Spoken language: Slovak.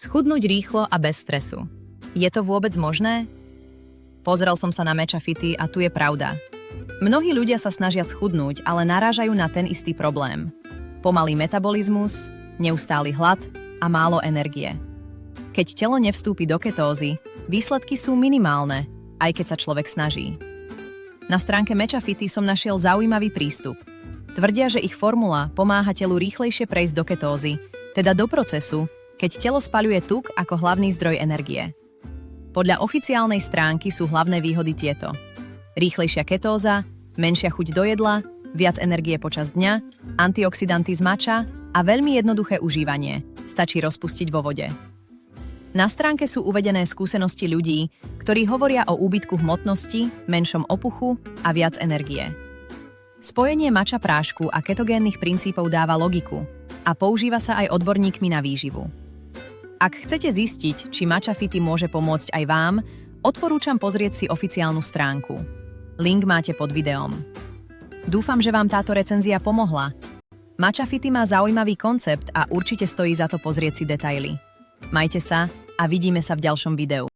Schudnúť rýchlo a bez stresu. Je to vôbec možné? Pozrel som sa na Matcha Fitty a tu je pravda. Mnohí ľudia sa snažia schudnúť, ale narážajú na ten istý problém. Pomalý metabolizmus, neustály hlad a málo energie. Keď telo nevstúpi do ketózy, výsledky sú minimálne, aj keď sa človek snaží. Na stránke Matcha Fitty som našiel zaujímavý prístup. Tvrdia, že ich formula pomáha telu rýchlejšie prejsť do ketózy, teda do procesu, keď telo spaľuje tuk ako hlavný zdroj energie. Podľa oficiálnej stránky sú hlavné výhody tieto. Rýchlejšia ketóza, menšia chuť do jedla, viac energie počas dňa, antioxidanty z matcha a veľmi jednoduché užívanie. Stačí rozpustiť vo vode. Na stránke sú uvedené skúsenosti ľudí, ktorí hovoria o úbytku hmotnosti, menšom opuchu a viac energie. Spojenie matcha prášku a ketogénnych princípov dáva logiku a používa sa aj odborníkmi na výživu. Ak chcete zistiť, či Matcha Fitty môže pomôcť aj vám, odporúčam pozrieť si oficiálnu stránku. Link máte pod videom. Dúfam, že vám táto recenzia pomohla. Matcha Fitty má zaujímavý koncept a určite stojí za to pozrieť si detaily. Majte sa a vidíme sa v ďalšom videu.